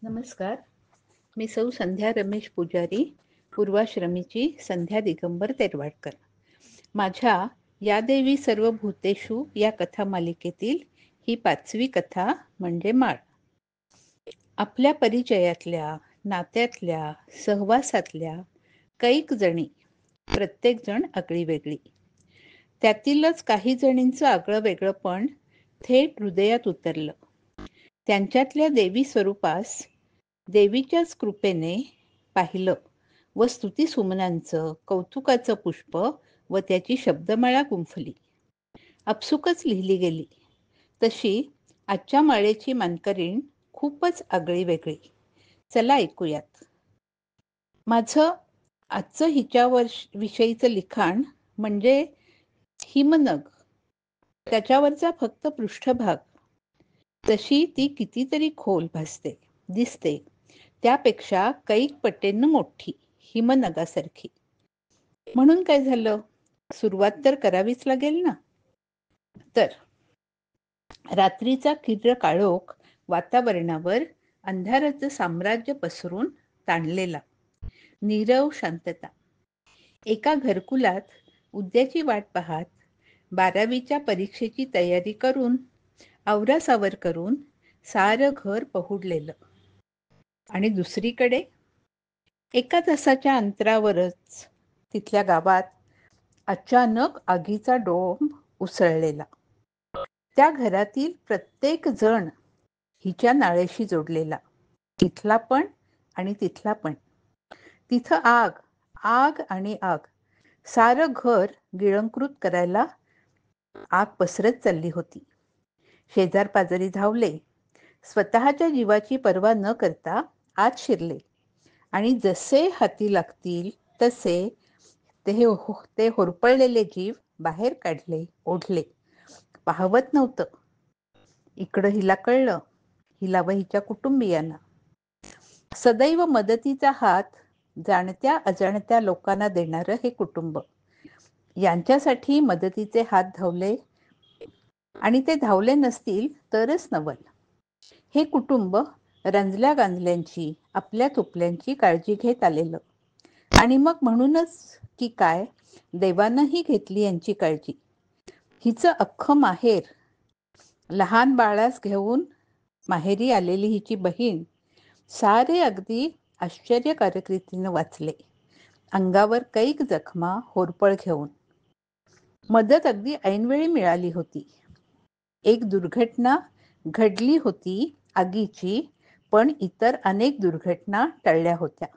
नमस्कार. मी सौ संध्या रमेश पुजारी, पूर्वाश्रमीची संध्या दिगंबर तेरवाडकर. माझ्या या देवी सर्व भूतेषु या कथा मालिकेतील ही 5वी कथा म्हणजे माळ. आपल्या परिचयातल्या, नात्यातल्या, सहवासातल्या कैक जणी, प्रत्येक जण आगळी वेगळी. त्यातीलच काही जणींचं आगळं वेगळं पण थेट हृदयात उतरलं. त्यांच्यातल्या देवी स्वरूपास देवीच्याच कृपेने पाहिलं व स्तुती सुमनांचं कौतुकाचं पुष्प व त्याची शब्दमाळा गुंफली. आपसुकच लिहिली गेली. तशी आजच्या माळेची मानकरीण खूपच आगळी वेगळी. चला ऐकूयात. माझं आजचं हिच्यावर विषयीचं लिखाण म्हणजे हिमनग. त्याच्यावरचा फक्त पृष्ठभाग. तशी ती कितीतरी खोल भासते, दिसते. त्यापेक्षा कैक पटींनी मोठी, हिमनगासारखी. म्हणून काय झालं? सुरुवात तर करावीच लागेल ना. तर रात्रीचा किर्र काळोख वातावरणावर अंधाराचं साम्राज्य पसरून ताणलेला. नीरव शांतता. एका घरकुलात उद्याची वाट पाहत 12वीच्या परीक्षेची तयारी करून आवरासावर करून सारं घर पहुडलेलं. आणि दुसरीकडे एका तासाच्या अंतरावरच तिथल्या गावात अचानक आगीचा डोंब उसळलेला. त्या घरातील प्रत्येक जण हिच्या नाळेशी जोडलेला. तिथला पण आणि तिथला पण. तिथं आग, आग आणि आग. सारं घर गिळंकृत करायला आग पसरत चालली होती. शेजार पाजारी धावले. स्वतःच्या जीवाची पर्वा न करता आत शिरले आणि जसे हाती लागतील तसे ते होरपळलेले जीव बाहेर काढले, ओढले. पाहवत नव्हतं. इकडं हिला कळलं, हिला व हिच्या कुटुंबियांना. सदैव मदतीचा हात जाणत्या अजाणत्या लोकांना देणारं हे कुटुंब. यांच्यासाठी मदतीचे हात धावले आणि ते धावले नसतील तरच नवल. हे कुटुंब रंजल्या गांजल्यांची, आपल्या तुपल्यांची काळजी घेत आलेलं. आणि मग म्हणूनच की काय, देवानंही घेतली यांची काळजी. हिचं अख्खं माहेर, लहान बाळास घेऊन माहेरी आलेली हिची बहीण, सारे अगदी आश्चर्यकारक रीतीनं वाचले. अंगावर कैक जखमा, होरपळ घेऊन. मदत अगदी ऐनवेळी मिळाली होती. एक दुर्घटना घडली होती आगीची, पण इतर अनेक दुर्घटना टळल्या होत्या.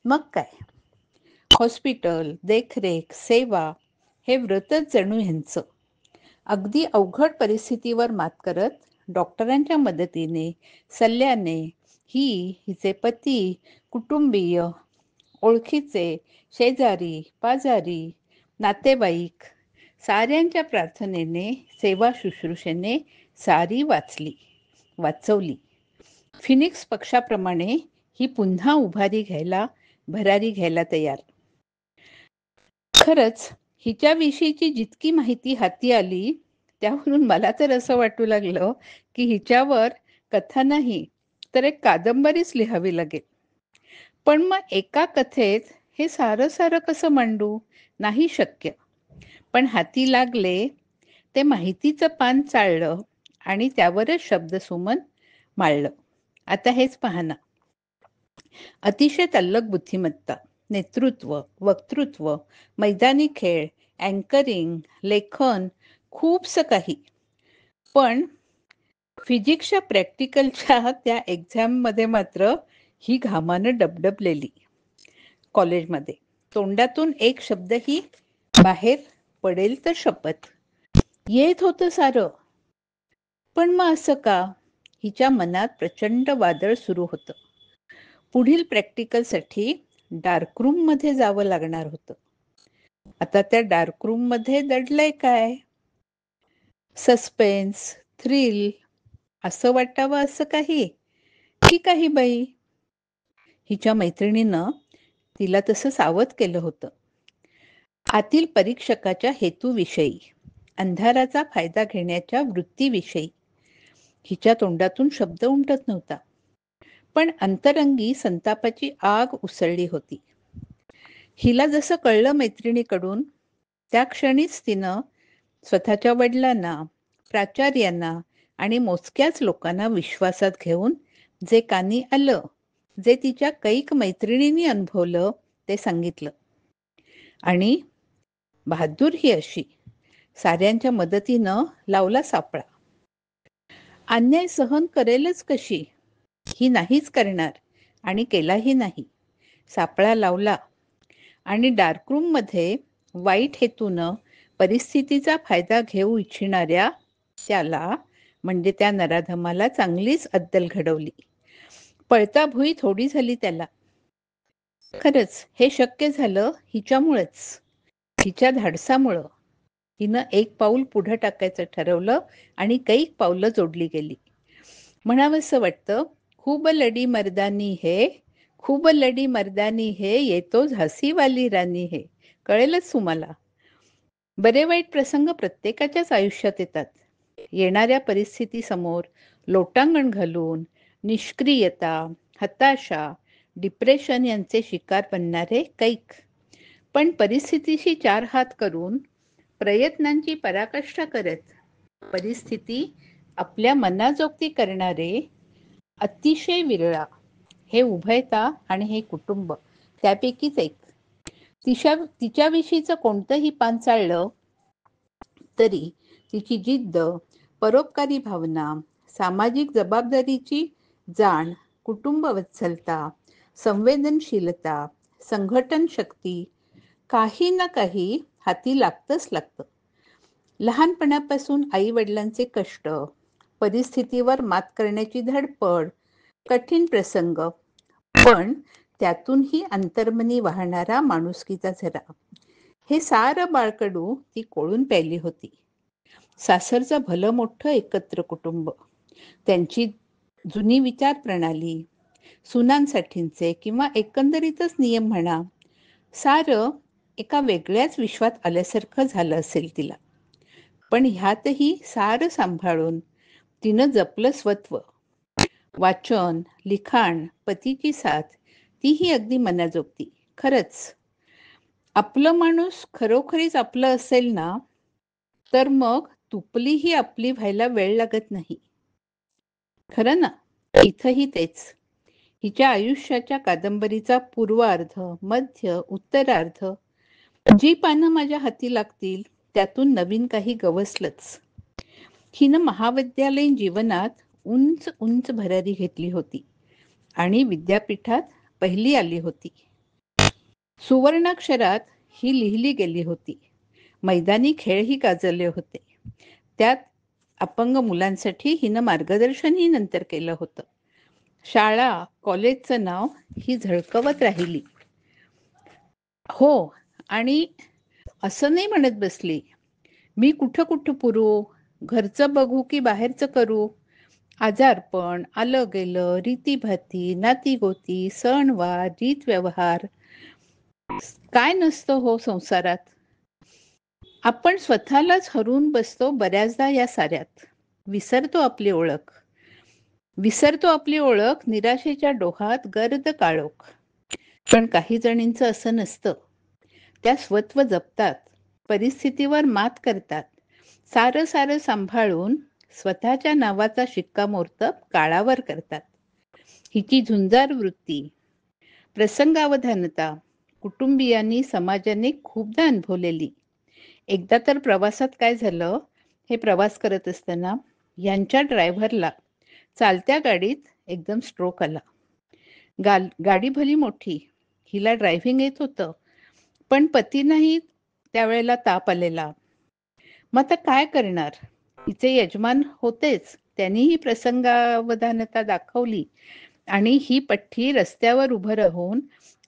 मग काय, हॉस्पिटल, देखरेख, सेवा हे व्रतच जणू ह्यांचं. अगदी अवघड परिस्थितीवर मात करत डॉक्टरांच्या मदतीने, सल्ल्याने हिचे पती, कुटुंबीय, ओळखीचे, शेजारी, पाजारी, नातेवाईक साऱ्यांच्या प्रार्थनेने, सेवा शुश्रूषेने सारी वाचवली. फिनिक्स पक्षाप्रमाणे ही पुन्हा भरारी घ्यायला तयार. खरंच हिच्याविषयीची जितकी माहिती हाती आली त्यावरून मला तर असं वाटू लागलं की हिच्यावर कथा नाही तर एक कादंबरीच लिहावी लागेल. पण मग एका कथेत हे सारं कसं मांडू? नाही शक्य. पण हाती लागले ते माहितीचं पान चाळलं आणि त्यावरच शब्दसुमन माळलं. आता हेच पहा ना. अतिशय तल्लख बुद्धिमत्ता, नेतृत्व, वक्तृत्व, मैदानी खेळ, अँकरिंग, लेखन, खूपसं काही. पण फिजिक्सच्या प्रॅक्टिकलच्या त्या एक्झाममध्ये मात्र ही घामानं डबडबलेली. कॉलेजमध्ये तोंडातून एक शब्दही बाहेर पडेल तर शपथ. येत होतं सारं. पण मग असं का? हिच्या मनात प्रचंड वादळ सुरू होतं. पुढील प्रॅक्टिकलसाठी डार्करूममध्ये जावं लागणार होतं. आता त्या डार्करूममध्ये दडलंय काय? सस्पेन्स, थ्रिल असं वाटावं असं काही की काही बाई. हिच्या मैत्रिणीनं तिला तसं सावध केलं होतं. आतील परीक्षकाच्या हेतूविषयी, अंधाराचा फायदा घेण्याच्या वृत्तीविषयी. हिच्या तोंडातून शब्द उमटत नव्हता. पण अंतरंगी संतापाची आग उसळली होती. हिला जसं कळलं मैत्रिणीकडून, त्या क्षणीच तिनं स्वतःच्या वडिलांना, प्राचार्यांना आणि मोजक्याच लोकांना विश्वासात घेऊन जे कानी आलं, जे तिच्या कैक मैत्रिणींनी अनुभवलं ते सांगितलं. आणि बहादूर ही अशी साऱ्यांच्या मदतीनं लावला सापळा. अन्याय सहन करेलच कशी, ही नाहीच करणार आणि केलाही नाही. सापळा लावला आणि डार्करूममध्ये वाईट हेतूनं परिस्थितीचा फायदा घेऊ इच्छिणाऱ्या त्याला, म्हणजे त्या नराधमाला चांगलीच अद्दल घडवली. पळता भुई थोडी झाली त्याला. खरंच हे शक्य झालं हिच्यामुळेच, हिच्या धाडसामुळं. हिनं एक पाऊल पुढं टाकायचं ठरवलं आणि कैक पावलं जोडली गेली. म्हणावंसं वाटतं, खूब लढी मर्दानी है, खूब लढी मर्दानी है, ये तो झांसीवाली राणी है. कळेलच तुम्हाला. बरे वाईट प्रसंग प्रत्येकाच्याच आयुष्यात येतात. येणाऱ्या परिस्थितीसमोर लोटांगण घालून निष्क्रियता, हताशा, डिप्रेशन यांचे शिकार बनणारे कैक. पण परिस्थितीशी चार हात करून, प्रयत्नांची पराकाष्ठा करत परिस्थिती आपल्या मनाजोगती करणारे अतिशय विरळा. हे उभयता आणि हे कुटुंब त्यापैकीच एक. तिच्याविषयीचं कोणतंही पान चाळलं तरी तिची जिद्द, परोपकारी भावना, सामाजिक जबाबदारीची जाण, कुटुंबवत्सलता, संवेदनशीलता, संघटन शक्ती, काही ना काही हाती लागतंच लागतं. लहानपणापासून आई वडिलांचे कष्ट, परिस्थितीवर मात करण्याची धडपड, कठीण प्रसंग, पण त्यातूनही अंतर्मनी वाहणारा माणुसकीचा झरा, हे सारं बाळकडू ती कोळून प्यायली होती. सासरचं भलं मोठं एकत्र कुटुंब, त्यांची जुनी विचार प्रणाली, सुनांसाठींचे किंवा एकंदरीतच नियम म्हणा, सारं एका वेगळ्याच विश्वात आल्यासारखं झालं असेल तिला. पण ह्यातही सारं सांभाळून तिनं जपलं स्वत्व. वाचन, लिखाण, पतीची साथ, तीही अगदी मनाजोगती. खरंच आपलं माणूस खरोखरीच आपलं असेल ना, तर मग तुपलीही आपली व्हायला वेळ लागत नाही. खरं ना. इथंही तेच. हिच्या आयुष्याच्या कादंबरीचा पूर्वार्ध, मध्य, उत्तरार्ध, जी पानं माझ्या हाती लागतील त्यातून नवीन काही गवसलंच. हिनं महाविद्यालयीन जीवनात उंच उंच भरारी घेतली होती आणि विद्यापीठात पहिली आली होती. सुवर्णाक्षरात ही लिहिली गेली होती. मैदानी खेळही गाजवले होते. त्यात अपंग मुलांसाठी हिनं मार्गदर्शनही नंतर केलं होतं. शाळा, कॉलेजचं नाव ही झळकवत राहिली. हो, आणि असं नाही म्हणत बसली, मी कुठं कुठं पुरू, घरचं बघू की बाहेरचं करू. आजारपण, आलं गेलं, रीतीभाती, नातीगोती, सणवार, रीत व्यवहार, काय नसतं हो संसारात. आपण स्वतःलाच हरवून बसतो बऱ्याचदा या साऱ्यात. विसरतो आपली ओळख. विसरतो आपली ओळख निराशेच्या डोहात गर्द काळोख. पण काही जणींचं असं नसतं. त्या स्वत्व जपतात, परिस्थितीवर मात करतात, सारं सारं सांभाळून स्वतःच्या नावाचा शिक्कामोर्तब काळावर करतात. हिची झुंजार वृत्ती, प्रसंगावधानता कुटुंबियांनी, समाजाने खूपदा अनुभवलेली. एकदा तर प्रवासात काय झालं, हे प्रवास करत असताना यांच्या ड्रायव्हरला चालत्या गाडीत एकदम स्ट्रोक आला. गाडी भली मोठी, हिला ड्रायव्हिंग येत होतं, पण पतींनाही त्यावेळेला ताप आलेला. मग आता काय करणार? हिचे यजमान होतेच, त्यांनीही प्रसंगावधानता दाखवली आणि ही पठ्ठी रस्त्यावर उभं राहून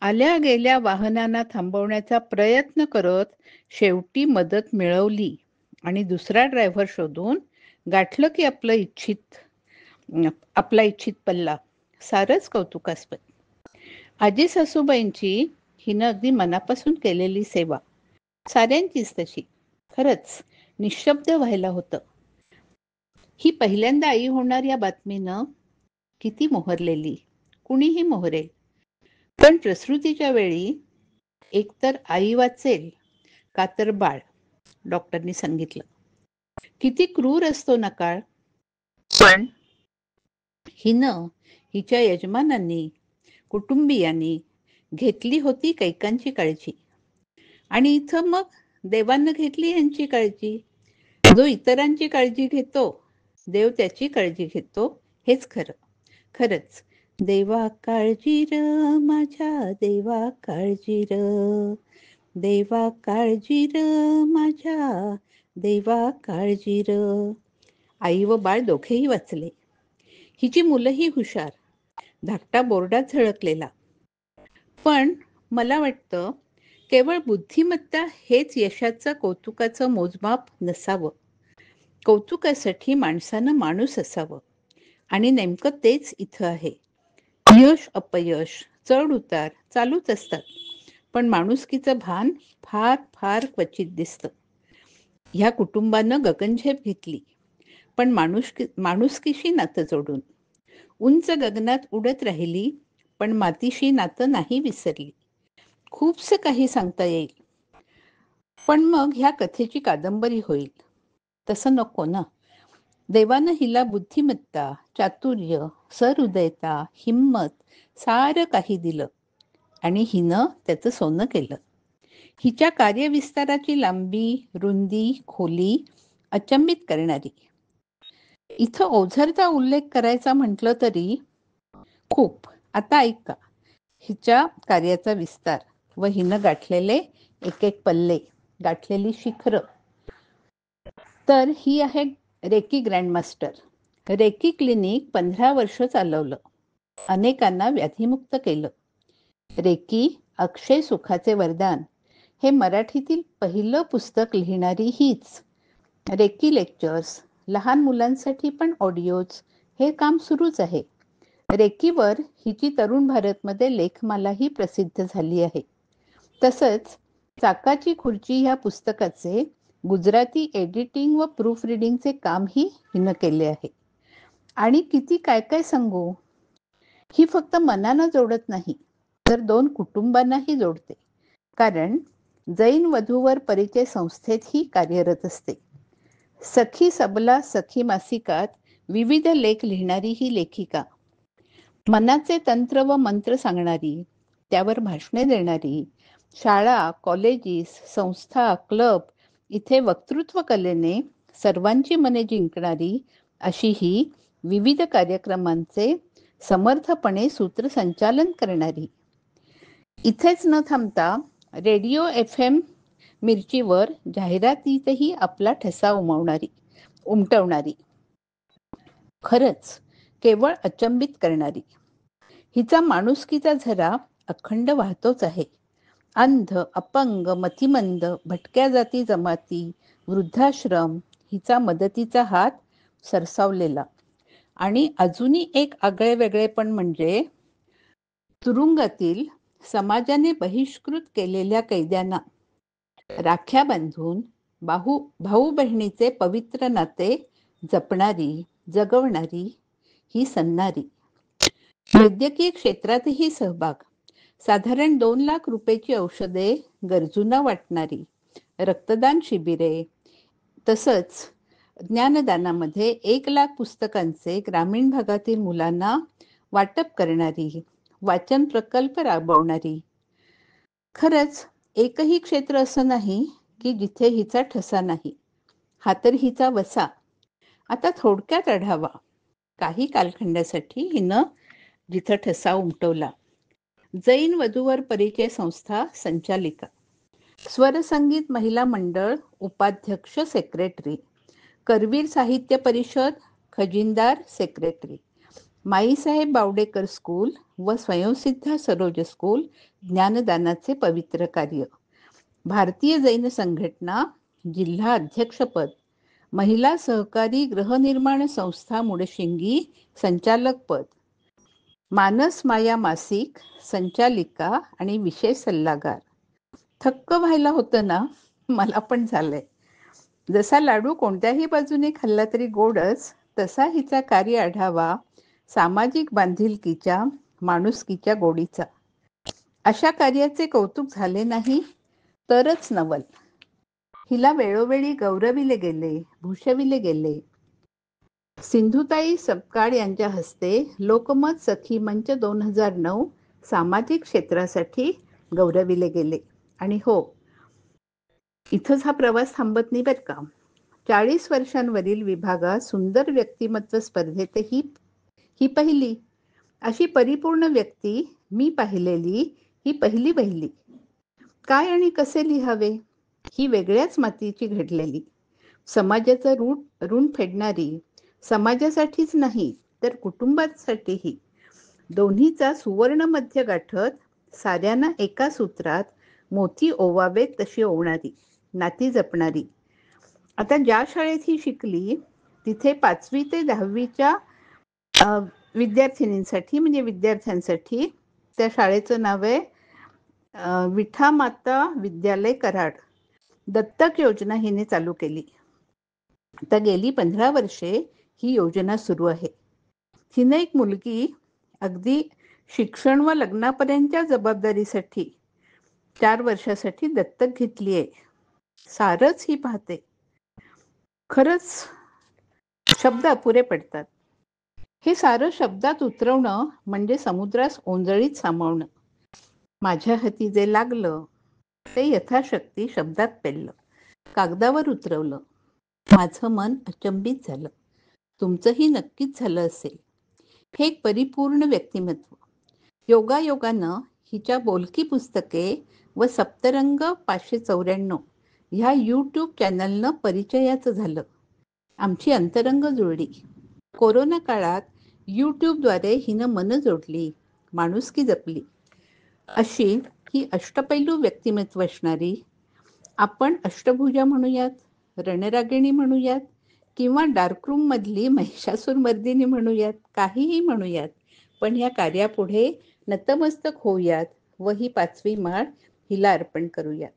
आल्या गेल्या वाहनांना थांबवण्याचा प्रयत्न करत शेवटी मदत मिळवली आणि दुसरा ड्रायव्हर शोधून गाठलं की आपला इच्छित पल्ला. सारंच कौतुकास्पद. आजी सासूबाईंची हिनं अगदी मनापासून केलेली सेवा, साऱ्यांचीच तशी. खरंच निशब्द व्हायला होतं. ही पहिल्यांदा आई होणार या बातमीनं किती मोहरलेली. कुणीही मोहरे. पण प्रसूतीच्या वेळी एकतर आई वाचेल का तर बाळ, डॉक्टरनी सांगितलं. किती क्रूर असतो ना काळ. पण हिनं हिच्या यजमानांनी, कुटुंबियांनी घेतली होती कैकांची काळजी. आणि इथं मग देवानं घेतली यांची काळजी. जो इतरांची काळजी घेतो, देव त्याची काळजी घेतो, हेच खरं. खरंच, देवा काळजी र माझ्या देवा काळजी र, देवा काळजी र माझ्या देवा काळजी र. आई व बाळ दोघेही वाचले. हिची मुलंही हुशार, धाकटा बोर्डात झळकलेला. पण मला वाटतं केवळ बुद्धिमत्ता हेच यशाचं कौतुकाचं मोजमाप नसावं. कौतुकासाठी माणसानं माणूस असावं. आणि नेमकं तेच इथं आहे. यश अपयश, चढ उतार चालूच असतात. पण माणुसकीचं भान फार फार क्वचित दिसतं. ह्या कुटुंबानं गगनझेप घेतली, पण माणुसकीशी नातं जोडून. उंच गगनात उडत राहिली, पण मातीशी नातं नाही विसरली. खूपसं काही सांगता येईल, पण मग ह्या कथेची कादंबरी होईल. तसं नको ना. देवानं हिला बुद्धिमत्ता, चातुर्य, सहृदयता, हिम्मत सारं काही दिलं आणि हिनं त्याचं सोनं केलं. हिच्या कार्यविस्ताराची लांबी, रुंदी, खोली अचंबित करणारी. इथं ओझरचा उल्लेख करायचा म्हटलं तरी खूप. आता ऐका हिच्या कार्याचा विस्तार व हिनं गाठलेले एक एक पल्ले, गाठलेली शिखरं. तर ही आहे रेकी ग्रँडमास्टर. रेकी क्लिनिक 15 वर्ष चालवलं. अनेकांना व्याधीमुक्त केलं. रेकी अक्षय सुखाचे वरदान हे मराठीतील पहिलं पुस्तक लिहिणारी हीच. रेकी लेक्चर्स, लहान मुलांसाठी पण ऑडिओज, हे काम सुरूच आहे. रेकीवर हिची तरुण भारतमध्ये लेखमालाही प्रसिद्ध झाली आहे. तसंच चाकाची खुर्ची ह्या पुस्तकाचे गुजराती एडिटिंग व प्रूफ रिडिंगचे कामही हिनं केले आहे. आणि किती काय काय सांगू. ही फक्त मनानं जोडत नाही, तर 2 कुटुंबांनाही जोडते. कारण जैन वधूवर परिचय संस्थेतही कार्यरत असते. सखी सबला सखी मासिकात विविध लेख लिहिणारी ही लेखिका. मनाचे तंत्र व मंत्र सांगणारी, त्यावर भाषणे देणारी, शाळा, कॉलेजेस, संस्था, क्लब इथे वक्तृत्व कलेने सर्वांची मने जिंकणारी अशी ही विविध कार्यक्रमांचे समर्थपणे सूत्रसंचालन करणारी. इथेच न थांबता रेडिओ FM मिरचीवर जाहिरातीतही आपला ठसा उमटवणारी. खरंच केवळ अचंबित करणारी. हिचा माणुसकीचा झरा अखंड वाहतोच आहे. अंध, अपंग, मतिमंद, भटक्या जाती जमाती, वृद्धाश्रम हिचा मदतीचा हात सरसावलेला. आणि अजूनही एक आगळेवेगळेपण म्हणजे तुरुंगातील समाजाने बहिष्कृत केलेल्या कैद्यांना राख्या बांधून भाऊ बहिणीचे पवित्र नाते जपणारी, जगवणारी ही सन्नारी. वैद्यकीय क्षेत्रातही सहभाग. साधारण 2 लाख रुपयाची औषधे गरजूंना वाटणारी, रक्तदान शिबिरे, तसंच ज्ञानदानामध्ये 1 लाख पुस्तकांचे ग्रामीण भागातील मुलांना वाटप करणारी, वाचन प्रकल्प राबवणारी. खरंच एकही क्षेत्र असं नाही की जिथे हिचा ठसा नाही. हा तर हिचा वसा. आता थोडक्यात आढावा काही कालखंडासाठी हिनं जिथं ठसा उमटवला. जैन वधूवर परिचय संस्था संचालिका, स्वरसंगीत महिला मंडळ उपाध्यक्ष सेक्रेटरी, करवीर साहित्य परिषद खजिनदार सेक्रेटरी, माईसाहेब बावडेकर स्कूल व स्वयंसिद्धा सरोज स्कूल ज्ञानदानाचे पवित्र कार्य, भारतीय जैन संघटना जिल्हा अध्यक्षपद, महिला सहकारी गृहनिर्माण संस्था मुडशिंगी संचालक पद, मानस माया मासिक संचालिका आणि विशेष सल्लागार. थक्क व्हायला होतं ना. मला पण झालंय. जसा लाडू कोणत्याही बाजूने खाल्ला तरी गोडच, तसा हिचा कार्य आढावा सामाजिक बांधिलकीच्या माणुसकीच्या गोडीचा. अशा कार्याचे कौतुक झाले नाही तरच नवल. हिला वेळोवेळी गौरविले गेले, भूषविले गेले. सिंधुताई सपकाळ यांच्या हस्ते लोकमत सखी मंच 2009 सामाजिक क्षेत्रासाठी गौरविले गेले. आणि हो, इथंच हा प्रवास थांबत नाही बरं का. 40 वर्षांवरील विभागात सुंदर व्यक्तिमत्व स्पर्धेतही ही पहिली अशी परिपूर्ण व्यक्ती मी पाहिलेली ही पहिली पहिली. काय आणि कसे लिहावे ही वेगळ्याच मातीची घडलेली, समाजाचं ऋण फेडणारी, समाजासाठीच नाही तर कुटुंबासाठीही दोन्हीचा सुवर्ण मध्य गाठत साऱ्यांना एका सूत्रात मोती ओवावेत तशी ओवणारी, नाती जपणारी. आता ज्या शाळेत ही शिकली तिथे 5वी ते 10वीच्या विद्यार्थिनींसाठी म्हणजे विद्यार्थ्यांसाठी त्या शाळेचं नाव आहे विठा माता विद्यालय कराड. दत्तक योजना हिने चालू केली. आता गेली 15 वर्षे ही योजना सुरू आहे. हिने एक मुलगी अगदी शिक्षण व लग्नापर्यंतच्या जबाबदारीसाठी 4 वर्षासाठी दत्तक घेतली आहे. सारच ही पाहते. खरंच शब्द अपुरे पडतात. हे सारं शब्दात उतरवणं म्हणजे समुद्रास ओंजळीत सामावणं. माझ्या हाती जे लागलं ते यथाशक्ती शब्दात पेललं, कागदावर उतरवलं. माझं मन अचंबित झालं. तुमचंही नक्कीच झालं असेल. हे एक परिपूर्ण व्यक्तिमत्व. योगायोगानं हिच्या बोलकी पुस्तके व सप्तरंग 594 ह्या यूट्यूब चॅनलनं परिचयाचं झालं. आमची अंतरंग जुळली. कोरोना काळात यूट्यूबद्वारे हिनं मनं जोडली, माणुसकी जपली. अशी ही अष्टपैलू व्यक्तिमत्व असणारी, आपण अष्टभुजा म्हणूयात, रणरागिणी म्हणूयात किंवा डार्करूम मधली महिषासुरमर्दिनी म्हणूयात, काहीही म्हणूयात, पण या कार्यापुढे नतमस्तक होऊयात व ही 5वी माळ हिला अर्पण करूयात.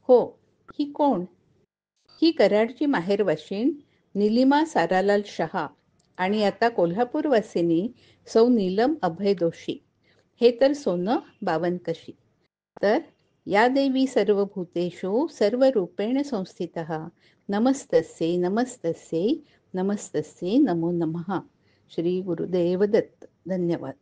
हो, ही कोण? ही कराडची माहेरवाशीण निलिमा सारालाल शहा आणि आता कोल्हापूरवासिनी सौ नीलम अभय दोशी. हे तर सोनं 52 कशी. तर या देवी सर्वभूतेषु सर्वरूपेण संस्थितः नमस्तस्यै नमस्तस्यै नमस्तस्यै नमो नमः. श्री गुरुदेव दत्त. धन्यवाद.